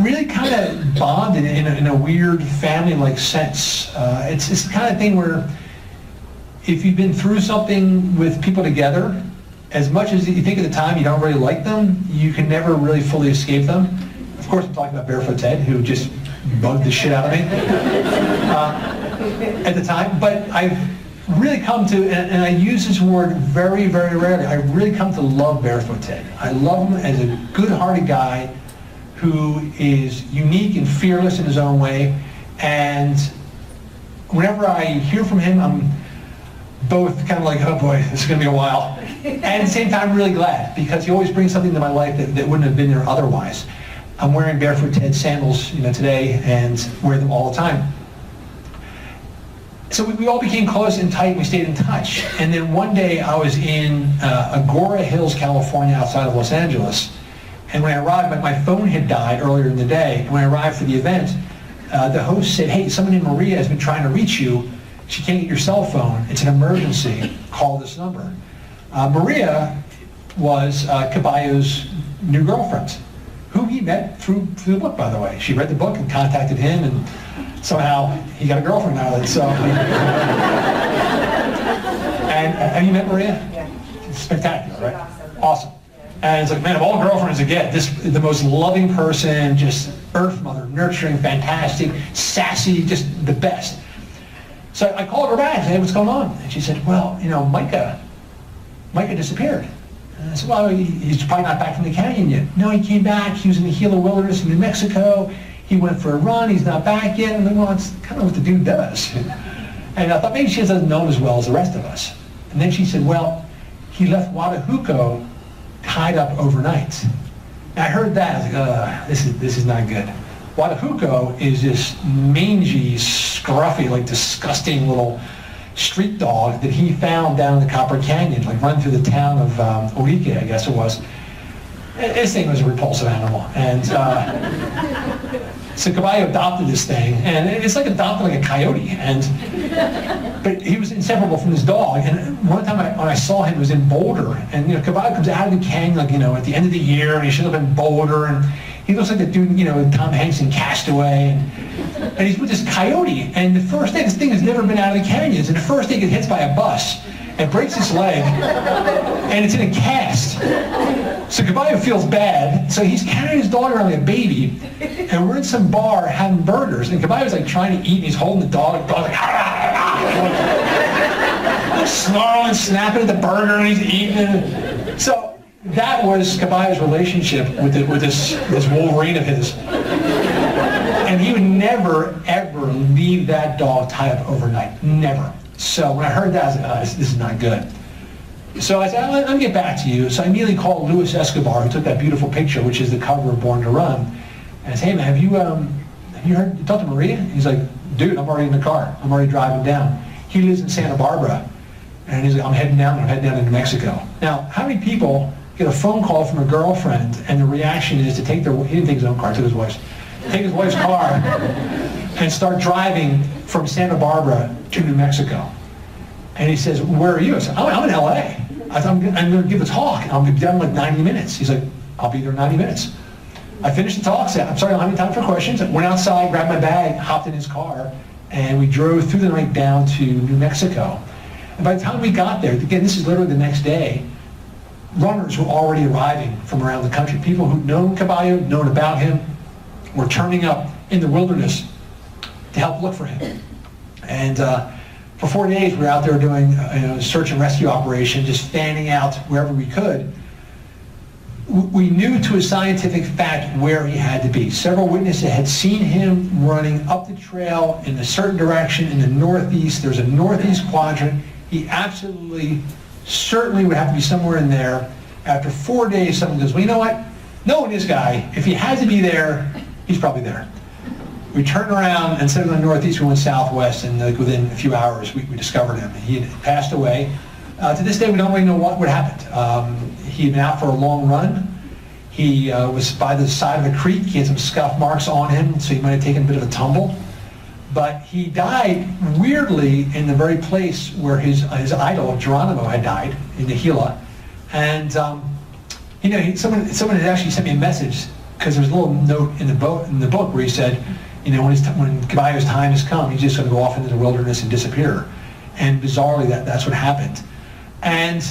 really kind of bonded in a weird family-like sense. It's the kind of thing where if you've been through something with people together, as much as you think at the time you don't really like them, you can never really fully escape them. Of course, I'm talking about Barefoot Ted, who just bugged the shit out of me at the time. But really come to, and I use this word very, very rarely, I really come to love Barefoot Ted. I love him as a good-hearted guy who is unique and fearless in his own way, and whenever I hear from him, I'm both kind of like, oh boy, this is going to be a while, and at the same time, I'm really glad, because he always brings something to my life that wouldn't have been there otherwise. I'm wearing Barefoot Ted sandals, today, and wear them all the time. So we all became close and tight, and we stayed in touch. And then one day I was in Agoura Hills, California, outside of Los Angeles. And when I arrived, my phone had died earlier in the day. And when I arrived for the event, the host said, hey, someone named Maria has been trying to reach you. She can't get your cell phone. It's an emergency. Call this number. Maria was Caballo's new girlfriend, who he met through the book, by the way. She read the book and contacted him, and somehow he got a girlfriend out of it. So, and have you met Maria? Yeah. It's spectacular, right? Awesome. Awesome. And it's like, man, of all girlfriends to get, the most loving person, just earth mother, nurturing, fantastic, sassy, just the best. So I called her back and said, hey, what's going on? And she said, well, Micah disappeared. And I said, well, he's probably not back from the canyon yet. No, he came back. He was in the Gila Wilderness in New Mexico. He went for a run. He's not back yet. And then, well, it's kind of what the dude does. And I thought maybe she doesn't know him as well as the rest of us. And then she said, well, he left Guadaluco tied up overnight. And I heard that. I was like, this is not good. Guadaluco is this mangy, scruffy, like disgusting little street dog that he found down in the Copper Canyon, like run through the town of Orique, I guess it was. This thing was a repulsive animal. And so Caballo adopted this thing, and it's like adopting like a coyote. But he was inseparable from his dog. And one time when I saw him, it was in Boulder. And Caballo comes out of the canyon, like, at the end of the year, and he should have been in Boulder. And he looks like the dude, Tom Hanks in Castaway. And he's with this coyote. And the first day, this thing has never been out of the canyons. And the first day, it gets hit by a bus and breaks its leg. And it's in a cast. So Caballo feels bad. So he's carrying his dog around like a baby. And we're in some bar having burgers. And Caballo's like trying to eat. And he's holding the dog. The dog's like, snarling, snapping at the burger. And he's eating it. So that was Caballo's relationship with this Wolverine of his. And he would never, ever leave that dog tied up overnight. Never. So when I heard that, I was like, oh, this is not good. So I said, let me get back to you. So I immediately called Luis Escobar, who took that beautiful picture, which is the cover of Born to Run. And I said, hey man, have you talked to Maria? He's like, dude, I'm already in the car. I'm already driving down. He lives in Santa Barbara. And he's like, I'm heading down to New Mexico. Now, how many people get a phone call from a girlfriend and the reaction is to take he didn't take his own car, took his wife's. Take his wife's car and start driving from Santa Barbara to New Mexico. And he says, where are you? I said, I'm in LA. I thought, I'm going to give a talk. I'll be done in like 90 minutes. He's like, I'll be there in 90 minutes. I finished the talk, said, I'm sorry, I don't have any time for questions. I went outside, grabbed my bag, hopped in his car, and we drove through the night down to New Mexico. And by the time we got there, again, this is literally the next day, runners were already arriving from around the country. People who'd known Caballo, known about him, were turning up in the wilderness to help look for him. And for 4 days, we were out there doing a search and rescue operation, just fanning out wherever we could. We knew to a scientific fact where he had to be. Several witnesses had seen him running up the trail in a certain direction in the northeast. There's a northeast quadrant. He absolutely, certainly would have to be somewhere in there. After 4 days, someone goes, well, you know what? Knowing this guy, if he has to be there, he's probably there. We turned around, and instead of going northeast, we went southwest, and within a few hours, we discovered him. He had passed away. To this day, we don't really know what happened. He had been out for a long run. He was by the side of a creek. He had some scuff marks on him, so he might have taken a bit of a tumble. But he died, weirdly, in the very place where his idol, Geronimo, had died, in the Gila. And, someone had actually sent me a message, because there was a little note in the book where he said, when Caballo's time has come, he's just going to go off into the wilderness and disappear. And bizarrely, that's what happened. And,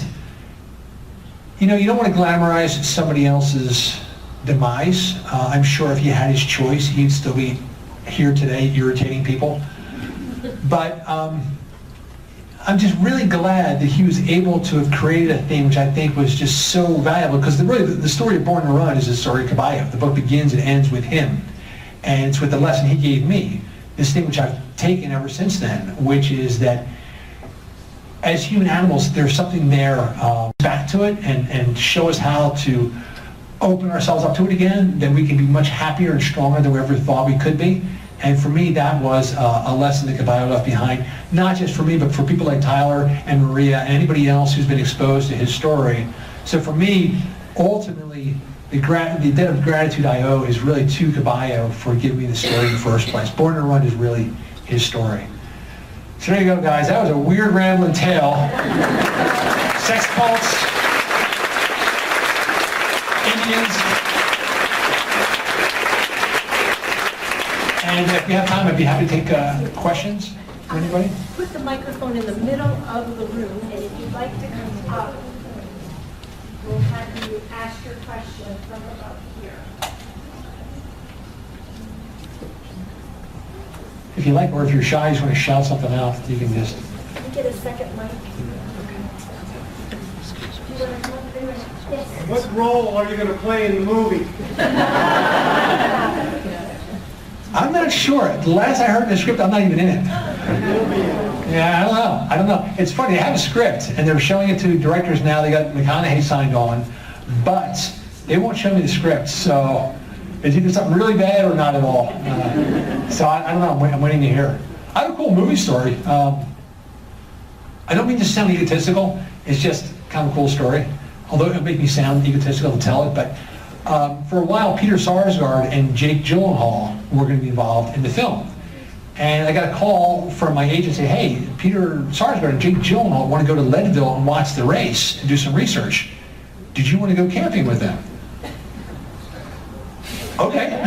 you don't want to glamorize somebody else's demise. I'm sure if he had his choice, he'd still be here today irritating people. But I'm just really glad that he was able to have created a thing which I think was just so valuable, because the story of Born to Run is the story of Caballo. The book begins and ends with him, and it's with the lesson he gave me, this thing which I've taken ever since then, which is that as human animals, there's something there, back to it and show us how to open ourselves up to it again, then we can be much happier and stronger than we ever thought we could be. And for me, that was a lesson that Caballo left behind, not just for me, but for people like Tyler and Maria and anybody else who's been exposed to his story. So for me, ultimately, the debt of gratitude I owe is really to Caballo for giving me the story in the first place. Born to Run is really his story. So there you go, guys. That was a weird, rambling tale. Sex cults, Indians. And if we have time, I'd be happy to take questions from anybody. Put the microphone in the middle of the room, and if you'd like to come up, we'll have you ask your question from up here. If you like, or if you're shy, you just want to shout something out, you can just... Can we get a second mic? Do you want to come up there? Yes. What role are you going to play in the movie? I'm not sure. The last I heard in the script, I'm not even in it. Yeah, I don't know. It's funny, they have a script, and they're showing it to directors now. They got McConaughey signed on, but they won't show me the script, so it's either something really bad or not at all. So I don't know. I'm waiting to hear. I have a cool movie story. I don't mean to sound egotistical. It's just kind of a cool story, although it would make me sound egotistical to tell it, but for a while, Peter Sarsgaard and Jake Gyllenhaal were going to be involved in the film. And I got a call from my agent saying, hey, Peter Sarsgaard and Jake Gyllenhaal want to go to Leadville and watch the race and do some research. Did you want to go camping with them? Okay.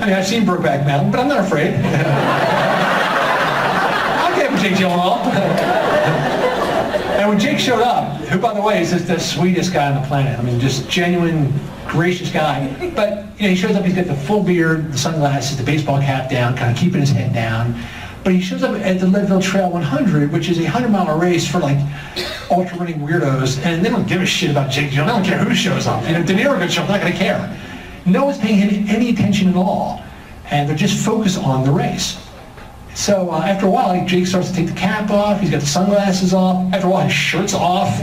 I mean, I've seen Brokeback Mountain, but I'm not afraid. I'll camp with Jake Gyllenhaal. And when Jake showed up, who, by the way, is just the sweetest guy on the planet. I mean, just genuine, gracious guy. But, you know, he shows up, he's got the full beard, the sunglasses, the baseball cap down, kind of keeping his head down. But he shows up at the Leadville Trail 100, which is a 100-mile race for, like, ultra-running weirdos. And they don't give a shit about Jake Gyllenhaal. They don't care who shows up. You know, De Niro could show up, they're not going to care. No one's paying him any attention at all. And they're just focused on the race. So after a while, Jake starts to take the cap off. He's got the sunglasses off. After a while, his shirt's off.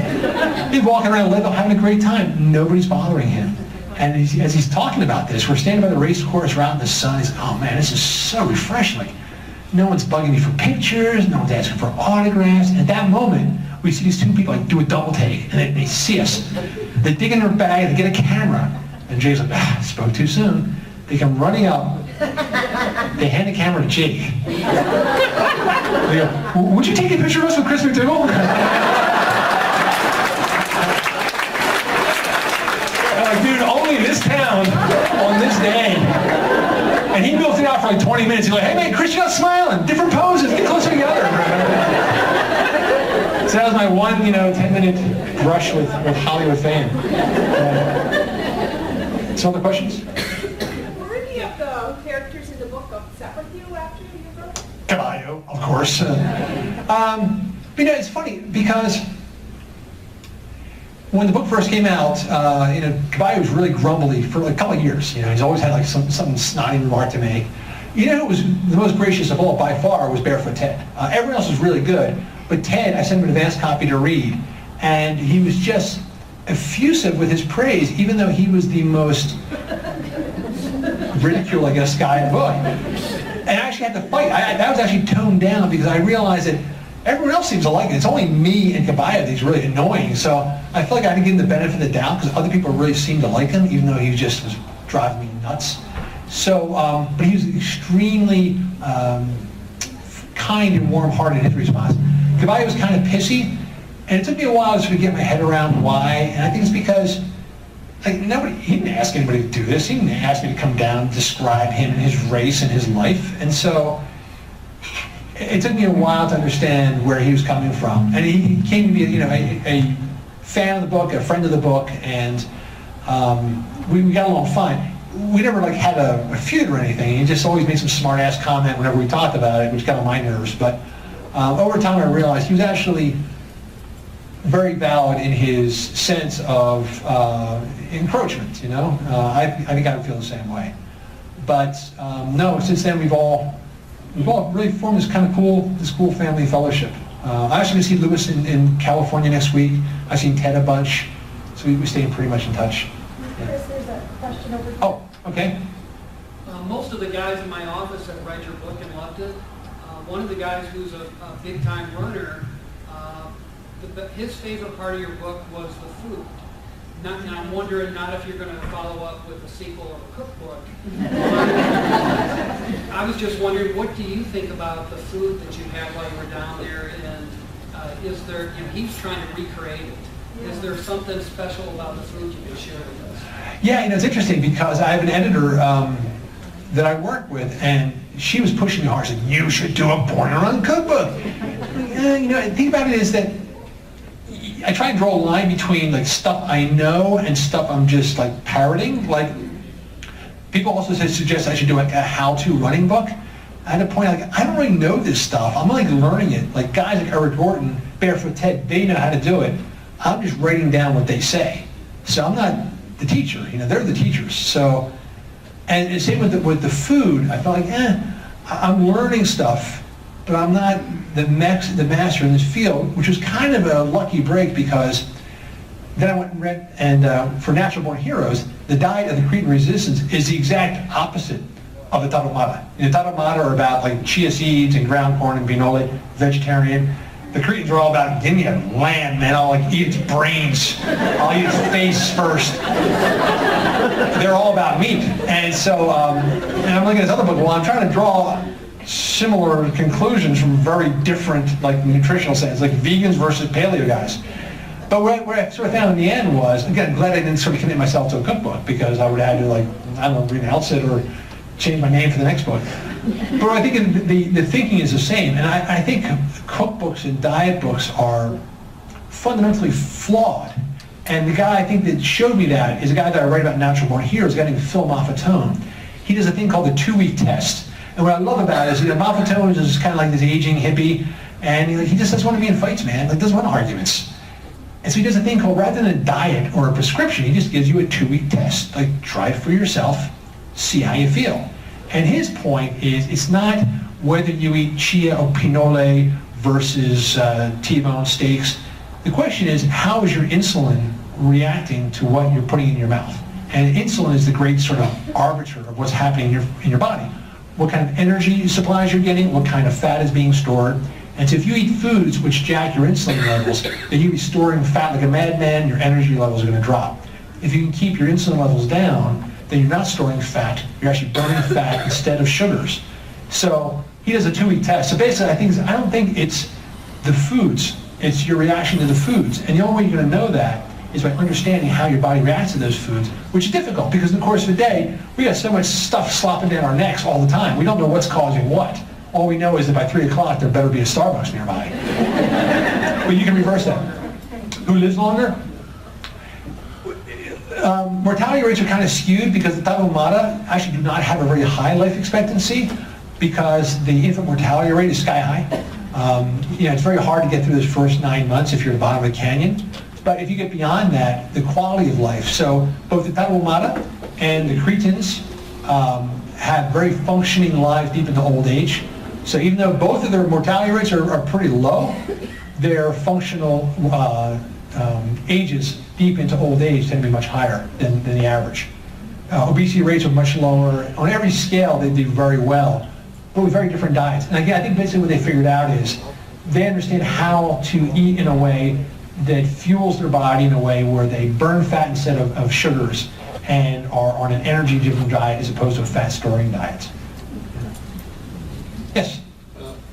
He's walking around Leadville having a great time. Nobody's bothering him. And as he's talking about this, we're standing by the race course, we're out in the sun. He's like, oh man, this is so refreshing. No one's bugging me for pictures. No one's asking for autographs. And at that moment, we see these two people like do a double take, and they see us. They dig in their bag, they get a camera. And Jake's like, I spoke too soon. They come running up. They hand the camera to Jake. They go, would you take a picture of us with Chris McDougall? I'm like, dude, only in this town on this day. And he built it out for like 20 minutes. He's like, hey man, Chris, you're not smiling. Different poses, get closer together. So that was my one, 10-minute brush with Hollywood fame. Some other questions? Were any of the characters in the book upset with you after you wrote it? Caballo, of course. It's funny because when the book first came out, Caballo was really grumbly for like a couple of years. He's always had like something snotty remark to make. Who was the most gracious of all by far was Barefoot Ted. Everyone else was really good, but Ted, I sent him an advance copy to read, and he was just effusive with his praise, even though he was the most ridiculed, I guess, guy in the book. And I actually had to fight. That was actually toned down because I realized that everyone else seems to like it. It's only me and Caballo that's really annoying. So I feel like I had to give him the benefit of the doubt because other people really seemed to like him, even though he just was driving me nuts. So, but he was extremely kind and warm-hearted in his response. Caballo was kind of pissy, and it took me a while to get my head around why. And I think it's because he didn't ask anybody to do this. He didn't ask me to come down and describe him and his race and his life. And so it took me a while to understand where he was coming from. And he came to be, a fan of the book, a friend of the book, and we got along fine. We never had a feud or anything. He just always made some smart-ass comment whenever we talked about it, which got on my nerves. But Over time, I realized he was actually very valid in his sense of encroachment, you know? I think I would feel the same way. But no, since then we've all really formed this kind of cool family fellowship. I actually going to see Lewis in California next week. I've seen Ted a bunch, so we stay pretty much in touch. Chris, there's a question over here. Oh, okay. Most of the guys in my office that read your book and loved it. One of the guys who's a big-time learner, his favorite part of your book was the food. Now I'm wondering not if you're going to follow up with a sequel or a cookbook. I was just wondering, what do you think about the food that you had while you were down there? And is there, he's trying to recreate it. Is there something special about the food you can share with us? Yeah, it's interesting because I have an editor that I work with, and she was pushing me hard. She said, "You should do a Born to Run cookbook." The thing about it is that I try and draw a line between like stuff I know and stuff I'm just like parroting. Like people also suggest I should do like a how-to running book. At a point, like I don't really know this stuff. I'm like learning it. Like guys like Eric Horton, Barefoot Ted, they know how to do it. I'm just writing down what they say. So I'm not the teacher. They're the teachers. So, and same with the food. I felt like, I'm learning stuff, but I'm not the master in this field, which was kind of a lucky break because then I went and read, and for Natural Born Heroes, the diet of the Cretan resistance is the exact opposite of the Tarahumara. The Tarahumara are about like chia seeds and ground corn and pinole, vegetarian. The Cretans are all about, give me a lamb, man, I'll like eat its brains. I'll eat its face first. They're all about meat. And so, and I'm looking at this other book, well, I'm trying to draw similar conclusions from very different like nutritional sense, like vegans versus paleo guys. But what I sort of found in the end was, again, I'm glad I didn't sort of commit myself to a cookbook because I would have had to like, I don't know, renounce it or change my name for the next book. But I think the thinking is the same, and I think cookbooks and diet books are fundamentally flawed. And the guy I think that showed me that is a guy that I write about in Natural Born Heroes, a guy named Phil Moffatone. He does a thing called the 2-week test. And what I love about it is, Moffatone is kind of like this aging hippie, and he just doesn't want to be in fights, man. Like, doesn't want arguments. And so he does a thing called, rather than a diet or a prescription, he just gives you a 2-week test. Like, try it for yourself, see how you feel. And his point is, it's not whether you eat chia or pinole versus T-bone steaks. The question is, how is your insulin reacting to what you're putting in your mouth? And insulin is the great sort of arbiter of what's happening in your body. What kind of energy supplies you're getting, what kind of fat is being stored. And so if you eat foods which jack your insulin levels, then you'll be storing fat like a madman, your energy levels are going to drop. If you can keep your insulin levels down, then you're not storing fat, you're actually burning fat instead of sugars. So he does a 2-week test. So basically, I don't think it's the foods, it's your reaction to the foods. And the only way you're going to know that is by understanding how your body reacts to those foods, which is difficult because in the course of the day, we got so much stuff slopping down our necks all the time. We don't know what's causing what. All we know is that by 3 o'clock, there better be a Starbucks nearby. But you can reverse that. Who lives longer? Mortality rates are kind of skewed because the Tarahumara actually do not have a very high life expectancy because the infant mortality rate is sky high. It's very hard to get through those first 9 months if you're at the bottom of the canyon. But if you get beyond that, the quality of life. So both the Tarahumara and the Cretans have very functioning lives deep into old age. So even though both of their mortality rates are pretty low, their functional ages deep into old age tend to be much higher than the average. Obesity rates are much lower. On every scale, they do very well, but with very different diets. And again, I think basically what they figured out is they understand how to eat in a way that fuels their body in a way where they burn fat instead of sugars and are on an energy-driven diet as opposed to a fat-storing diet. Yes?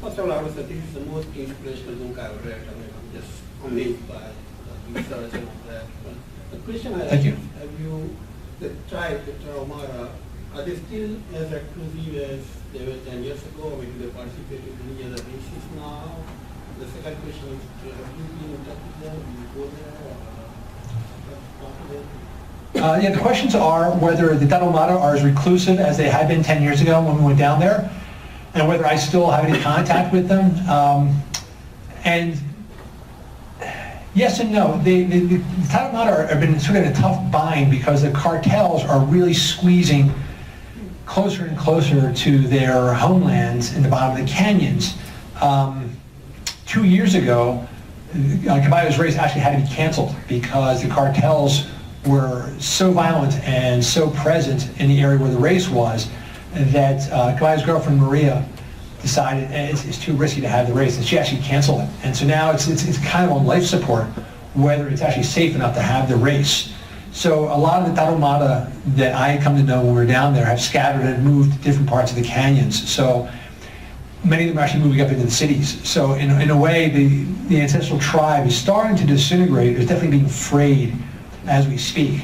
First of all, I would say this is the most inspirational book I've read. I'm just amazed by the research and all that. But the question I Thank you. Have you tried the Tarahumara? Are they still as exclusive as they were 10 years ago? Or do they participate in any other races now? The second question is, have you been in touch with them? Do you go there or talk to them? The questions are whether the Tarahumara are as reclusive as they had been 10 years ago when we went down there, and whether I still have any contact with them. And yes and no. The Tarahumara have been sort of in a tough bind because the cartels are really squeezing closer and closer to their homelands in the bottom of the canyons. 2 years ago, Caballo's race actually had to be canceled because the cartels were so violent and so present in the area where the race was that Caballo's girlfriend Maria decided it's too risky to have the race, and she actually canceled it. And so now it's kind of on life support whether it's actually safe enough to have the race. So a lot of the Tarahumara that I had come to know when we were down there have scattered and moved to different parts of the canyons. So many of them are actually moving up into the cities. So in a way, the ancestral tribe is starting to disintegrate. It's definitely being frayed as we speak.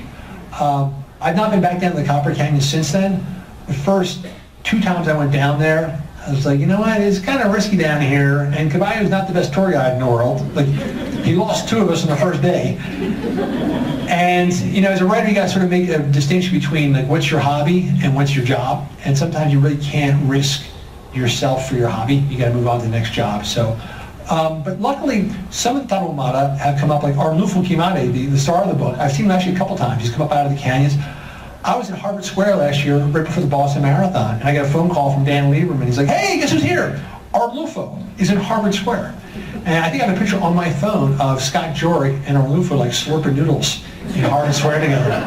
I've not been back down to the Copper Canyon since then. The first 2 times I went down there, I was like, you know what, it's kind of risky down here, and Caballo's not the best tour guide in the world. Like, he lost 2 of us on the first day. And, you know, as a writer, you got to sort of make a distinction between, like, what's your hobby and what's your job. And sometimes you really can't risk yourself for your hobby. You got to move on to the next job. So, but luckily, some of the Tarahumara have come up, like Arnulfo Kimade, the star of the book. I've seen him actually a couple times. He's come up out of the canyons. I was in Harvard Square last year, right before the Boston Marathon, and I got a phone call from Dan Lieberman. He's like, hey, guess who's here? Arnulfo is in Harvard Square. And I think I have a picture on my phone of Scott Jorick and Arnulfo like slurping noodles in Harvard Square together.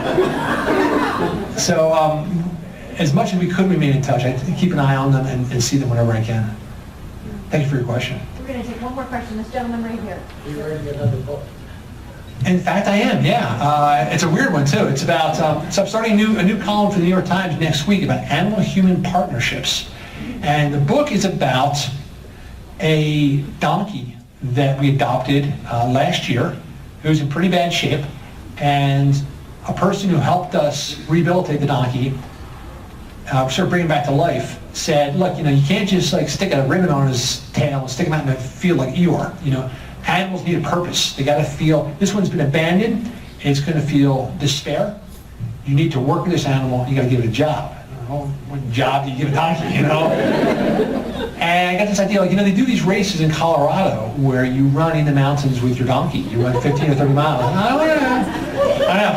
So as much as we could remain in touch, I keep an eye on them and see them whenever I can. Thank you for your question. We're going to take one more question. This gentleman right here. Are you writing another book? In fact, I am, yeah. It's a weird one, too. It's about, so I'm starting a new column for the New York Times next week about animal-human partnerships. And the book is about a donkey that we adopted last year, who was in pretty bad shape, and a person who helped us rehabilitate the donkey, sort of bring him back to life, said, look, you know, you can't just like stick a ribbon on his tail and stick him out in the field like Eeyore, you know. Animals need a purpose. They got to feel, this one's been abandoned, and it's going to feel despair. You need to work with this animal, you got to give it a job. Well, what job do you give a donkey, you know? And I got this idea, like, you know, they do these races in Colorado where you run in the mountains with your donkey. You run 15 or 30 miles. Oh, yeah. I know.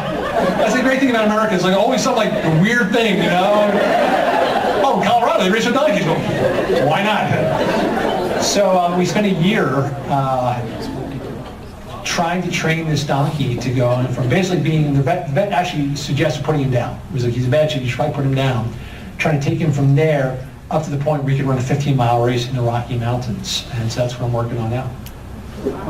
That's the great thing about America. It's like always some like weird thing, you know? Oh, in Colorado, they race with donkeys. Well, why not? So we spent a year trying to train this donkey to go on from basically being, the vet actually suggested putting him down. It was like, he's a bad shape, you should probably put him down. Trying to take him from there up to the point where he could run a 15-mile race in the Rocky Mountains. And so that's what I'm working on now.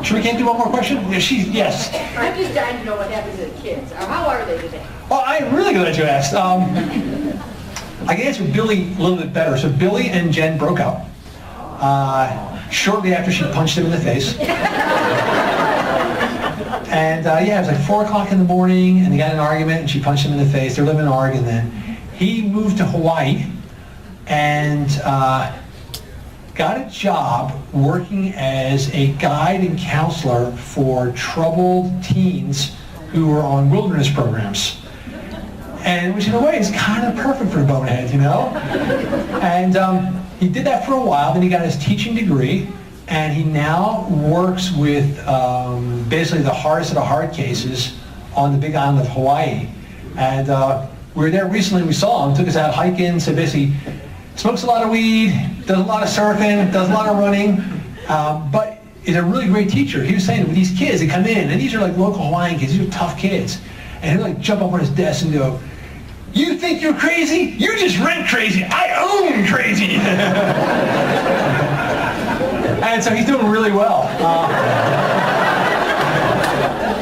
Sure we can't do one more question? Yes. I'm just dying to know what happened to the kids. How are they today? Well, I'm really glad you asked. I can answer Billy a little bit better. So Billy and Jen broke up shortly after she punched him in the face. And yeah, it was like 4 o'clock in the morning, and they got in an argument, and she punched him in the face. They're living in Oregon then. He moved to Hawaii and got a job working as a guide and counselor for troubled teens who were on wilderness programs. And which in a way is kind of perfect for a bonehead, you know? And he did that for a while, then he got his teaching degree, and he now works with basically the hardest of the hard cases on the big island of Hawaii. And we were there recently, we saw him, took us out hiking, so basically smokes a lot of weed, does a lot of surfing, does a lot of running, but is a really great teacher. He was saying with these kids, they come in, and these are like local Hawaiian kids, these are tough kids, and he'll like jump up on his desk and go, you think you're crazy? You just rent crazy. I own crazy. And so he's doing really well.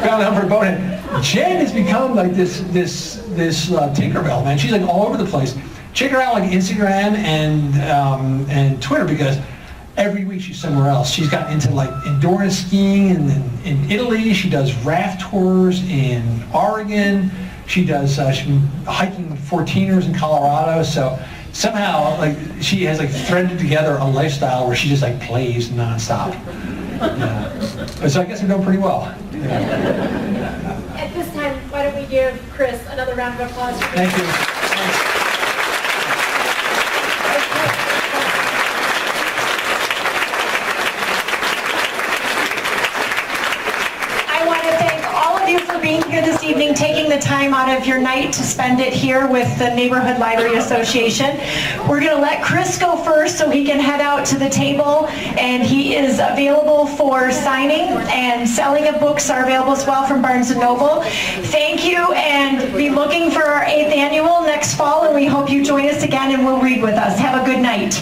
Found him for a bonehead. Jen has become like this Tinkerbell, man. She's like all over the place. Check her out like Instagram and Twitter, because every week she's somewhere else. She's gotten into like endurance skiing in Italy. She does raft tours in Oregon. She does she's been hiking 14ers in Colorado. So somehow like she has like threaded together a lifestyle where she just like plays nonstop. But so I guess we're doing pretty well. At this time, why don't we give Chris another round of applause? Thank you. time out of your night to spend it here with the Neighborhood Library Association. We're going to let Chris go first so he can head out to the table, and he is available for signing, and selling of books are available as well from Barnes & Noble. Thank you, and be looking for our 8th annual next fall, and we hope you join us again and will read with us. Have a good night.